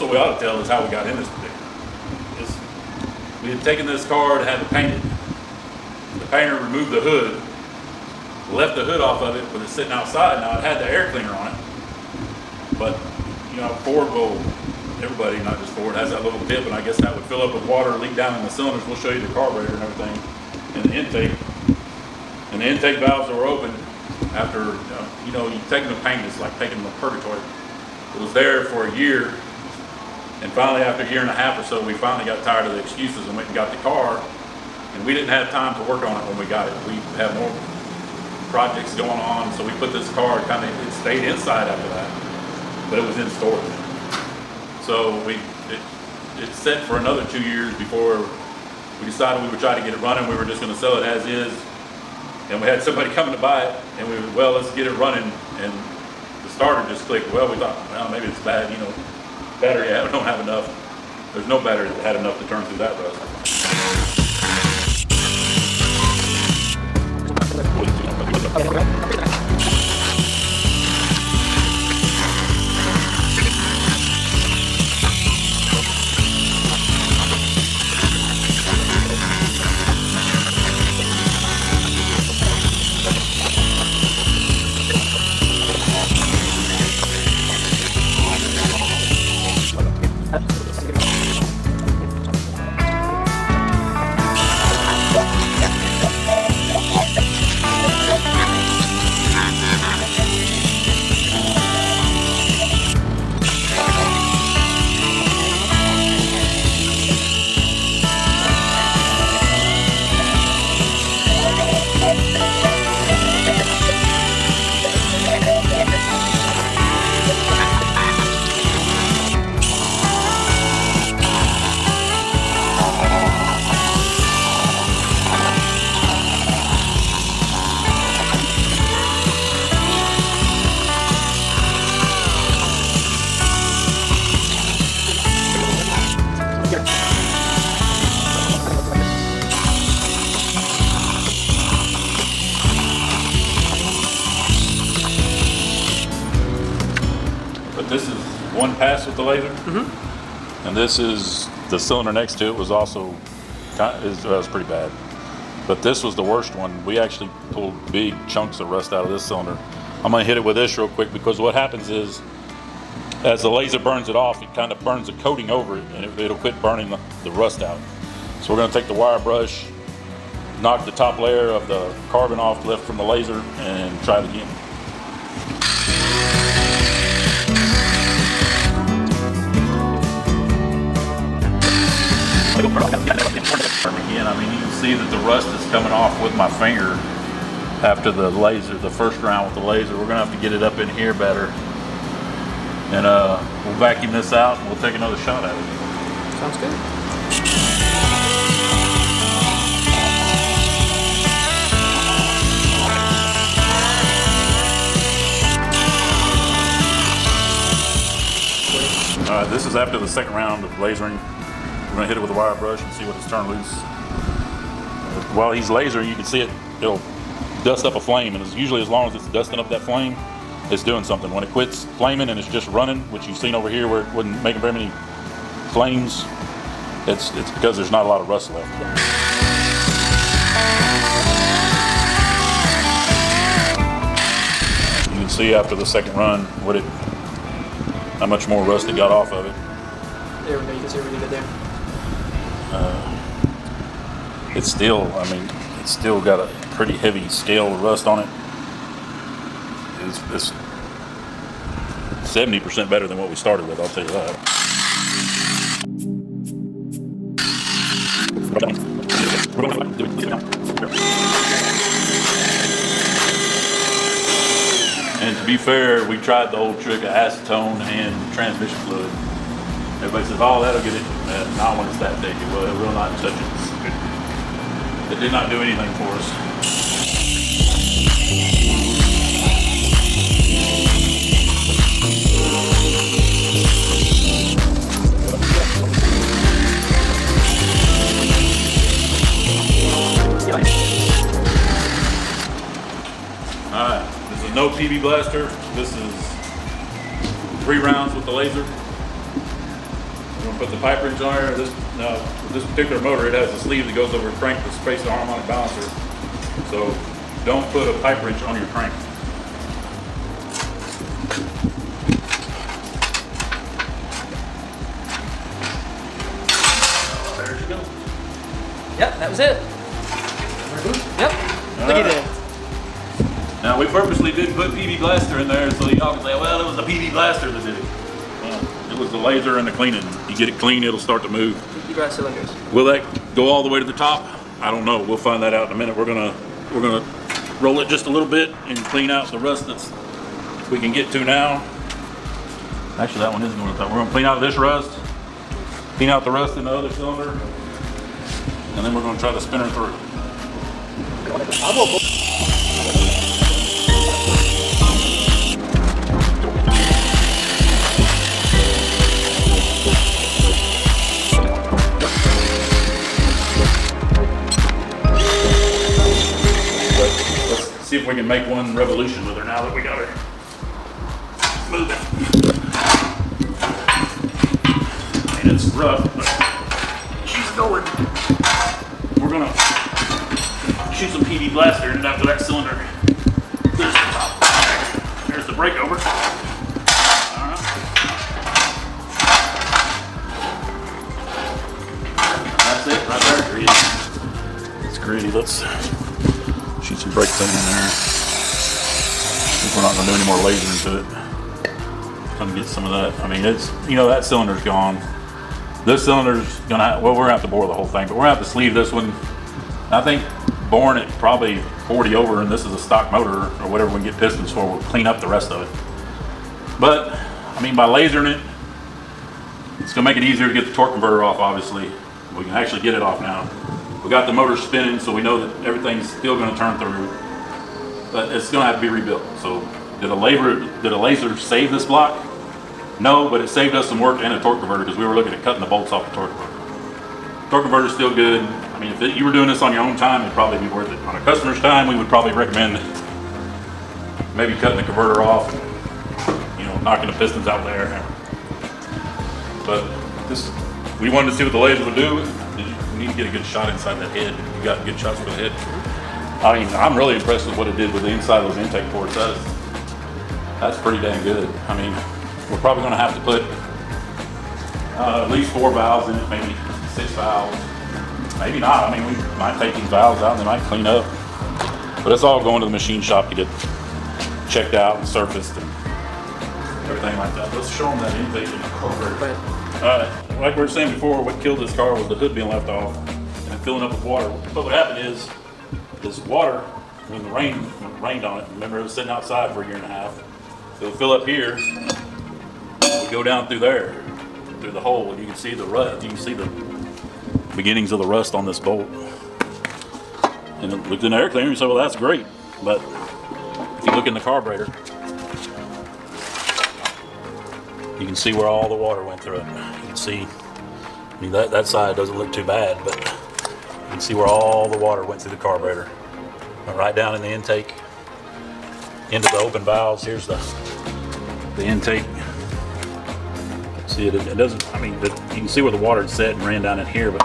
what we ought to tell is how we got in this predicament. We had taken this car to have it painted. The painter removed the hood, left the hood off of it, but it's sitting outside. Now it had the air cleaner on it, but you know, Ford will, everybody, not just Ford, has that little tip, and I guess that would fill up with water, leak down in the cylinders. We'll show you the carburetor and everything, and the intake. And the intake valves were open after, you know, you taking the paint, it's like taking the purgatory. It was there for a year, and finally after a year and a half or so, we finally got tired of the excuses and went and got the car, and we didn't have time to work on it when we got it. We had more projects going on, so we put this car, it stayed inside after that, but it was in storage. So it set for another 2 years before we decided we would try to get it running. We were just going to sell it as is, and we had somebody coming to buy it, and we were, well, let's get it running, and the starter just clicked. Well, we thought, well, maybe it's bad, you know, battery, I don't have enough. There's no battery that had enough to turn through that rust. This is one pass with the laser, and this is the cylinder next to it was also was pretty bad, but this was the worst one. We actually pulled big chunks of rust out of this cylinder. I'm going to hit it with this real quick, because what happens is as the laser burns it off, it kind of burns a coating over it, and it'll quit burning the rust out. So we're going to take the wire brush, knock the top layer of the carbon off left from the laser, and try it again. Again, I mean, you can see that the rust is coming off with my finger after the laser, the first round with the laser. We're gonna have to get it up in here better, and we'll vacuum this out and we'll take another shot at it. Sounds good. All right, this is after the second round of lasering. We're gonna hit it with a wire brush and see what it's turned loose. While he's lasering, you can see it'll dust up a flame, and usually as long as it's dusting up that flame, it's doing something. When it quits flaming and it's just running, which you've seen over here where it wasn't making very many flames, it's because there's not a lot of rust left. You can see after the second run how much more rust it got off of it. There we go, you can see really good there. It's still, I mean, it's still got a pretty heavy scale of rust on it. It's 70% better than what we started with, I'll tell you that. And to be fair, we tried the old trick of acetone and transmission fluid. Everybody says, oh, that'll get it. Not when it's that thick. It will not touch it. It did not do anything for us. Alright, this is no PB blaster. This is 3 rounds with the laser. We're gonna put the pipe wrench on there. With this particular motor, it has a sleeve that goes over the crank to space the harmonic balancer. So don't put a pipe wrench on your crank. There you go. Yep, that was it. Yep. Look at it. Now we purposely didn't put PB Blaster in there so y'all can say, well, it was the PB Blaster that did it. Well, it was the laser and the cleaning. You get it clean, it'll start to move. PB brass cylinders. Will that go all the way to the top? I don't know. We'll find that out in a minute. We're gonna roll it just a little bit and clean out the rust that's we can get to now. Actually, that one isn't going to the top. We're gonna clean out this rust, clean out the rust in the other cylinder, and then we're gonna try to spin her through. See if we can make one revolution with her now that we got her moving. And it's rough, but she's going. We're gonna shoot some PB Blaster in it after that cylinder. There's the top. There's the breakover. Alright. That's it right there, gritty. It's gritty. Let's shoot some brake clean in there. I think we're not going to do any more laser into it. Come get some of that. I mean, it's, you know, that cylinder's gone. This cylinder's going to have, well, we're going to have to bore the whole thing, but we're going to have to sleeve this one. I think boring it probably 40 over, and this is a stock motor or whatever we can get pistons for, we'll clean up the rest of it. But, I mean, by lasering it, it's going to make it easier to get the torque converter off, obviously. We can actually get it off now. We got the motor spinning, so we know that everything's still going to turn through, but it's going to have to be rebuilt. So did a laser save this block? No, but it saved us some work and a torque converter because we were looking at cutting the bolts off the torque converter. Torque converter's still good. I mean, if you were doing this on your own time, it'd probably be worth it. On a customer's time, we would probably recommend maybe cutting the converter off, you know, knocking the pistons out there. But this, we wanted to see what the laser would do. We need to get a good shot inside that head. You got good shots for the head. I mean, I'm really impressed with what it did with the inside of those intake ports. That's pretty dang good. I mean, we're probably going to have to put at least 4 valves in it, maybe 6 valves. Maybe not. I mean, we might take these valves out and they might clean up. But it's all going to the machine shop to get checked out and surfaced and everything like that. Let's show them that intake in the carburetor. Like we were saying before, what killed this car was the hood being left off and it filling up with water. But what happened is, this water, when it rained on it, remember it was sitting outside for 1.5 years, it'll fill up here, it would go down through there, through the hole, and you can see the rust, you can see the beginnings of the rust on this bolt. And it looked in the air cleaner and you say, well, that's great. But if you look in the carburetor, you can see where all the water went through it. You can see, I mean, that side doesn't look too bad, but you can see where all the water went through the carburetor. Went right down in the intake, into the open valves. Here's the intake. See it doesn't, I mean, you can see where the water had set and ran down in here, but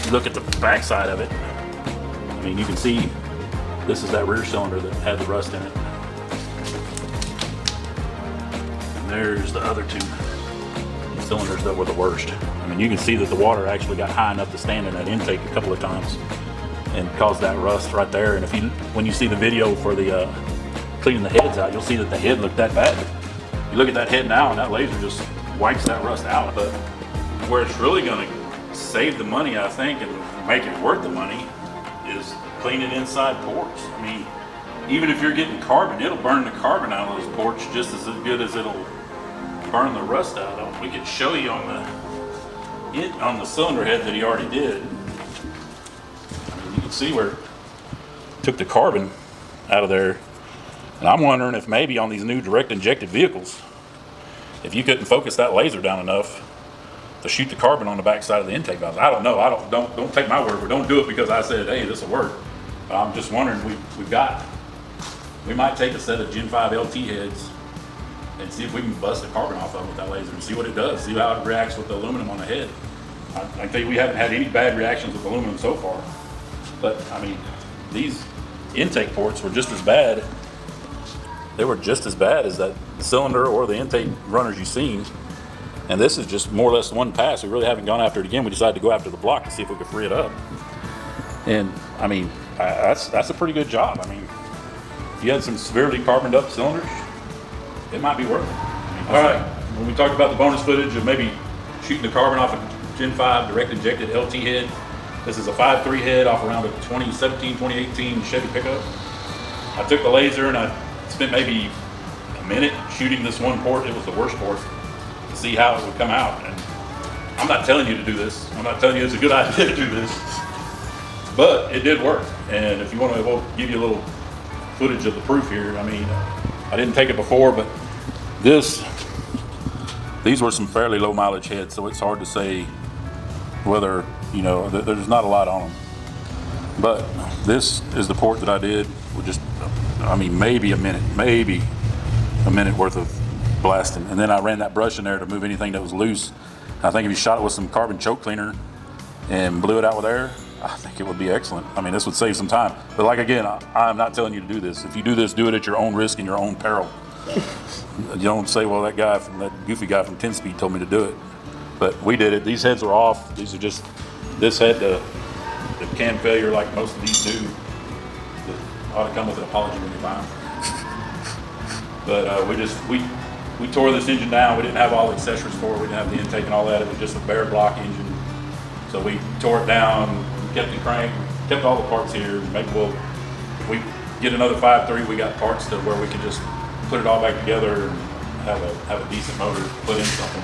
you look at the back side of it, I mean, you can see this is that rear cylinder that had the rust in it. There's the other 2 cylinders that were the worst. I mean, you can see that the water actually got high enough to stand in that intake a couple of times and caused that rust right there. And when you see the video for the cleaning the heads out, you'll see that the head looked that bad. You look at that head now and that laser just wipes that rust out. But where it's really gonna save the money, I think, and make it worth the money is cleaning inside ports. I mean, even if you're getting carbon, it'll burn the carbon out of those ports just as good as it'll burn the rust out of them. We could show you on the cylinder head that he already did. I mean, you can see where it took the carbon out of there. And I'm wondering if maybe on these new direct injected vehicles, if you couldn't focus that laser down enough to shoot the carbon on the back side of the intake valve. I don't know. Don't take my word for it. Don't do it because I said, hey, this will work. I'm just wondering, we might take a set of Gen 5 LT heads and see if we can bust the carbon off of it with that laser and see what it does, see how it reacts with the aluminum on the head. I think we haven't had any bad reactions with aluminum so far, but I mean, these intake ports were just as bad. They were just as bad as that cylinder or the intake runners you've seen. And this is just more or less one pass. We really haven't gone after it again. We decided to go after the block to see if we could free it up. And I mean, that's a pretty good job. I mean, if you had some severely carboned up cylinders, it might be worth it. All right, when we talked about the bonus footage of maybe shooting the carbon off a Gen 5 direct injected LT head, this is a 5.3 head off around a 2017, 2018 Chevy pickup. I took the laser and I spent maybe a minute shooting this one port. It was the worst port, to see how it would come out. And I'm not telling you to do this. I'm not telling you it's a good idea to do this, but it did work. And if you want to, we'll give you a little footage of the proof here. I mean, I didn't take it before, but these were some fairly low mileage heads, so it's hard to say whether, you know, there's not a lot on them. But this is the port that I did with just, I mean, maybe a minute worth of blasting. And then I ran that brush in there to move anything that was loose. I think if you shot it with some carbon choke cleaner and blew it out with air, I think it would be excellent. I mean, this would save some time. But like, again, I'm not telling you to do this. If you do this, do it at your own risk and your own peril. You don't say, well, that goofy guy from 10 Speed told me to do it. But we did it. These heads were off. These are just, this head, the cam failure like most of these do. It ought to come with an apology when you buy them. But we tore this engine down. We didn't have all the accessories for it. We didn't have the intake and all that. It was just a bare block engine. So we tore it down, kept the crank, kept all the parts here. Maybe if we get another 5.3, we got parts to where we can just put it all back together and have a decent motor, put in something.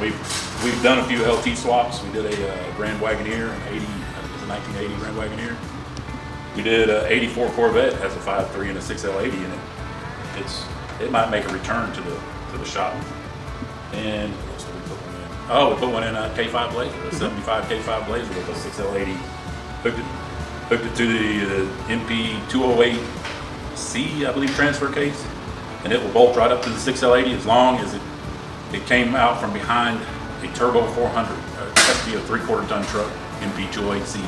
We've done a few LT swaps. We did a Grand Wagoneer, an 80, I think it's a 1980 Grand Wagoneer. We did an 84 Corvette, has a 5.3 and a 6L80 in it. It might make a return to the shop. And what else did we put one in? Oh, we put one in a K5 Blazer, a 75 K5 Blazer with a 6L80. Hooked it to the MP208C, I believe, transfer case. And it will bolt right up to the 6L80 as long as it came out from behind a Turbo 400. It has to be a 3/4 ton truck, MP208C.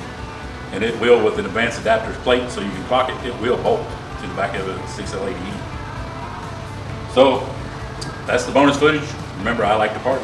And it will, with an advanced adapters plate so you can clock it, it will bolt to the back of a 6L80E. So that's the bonus footage. Remember, I like to party.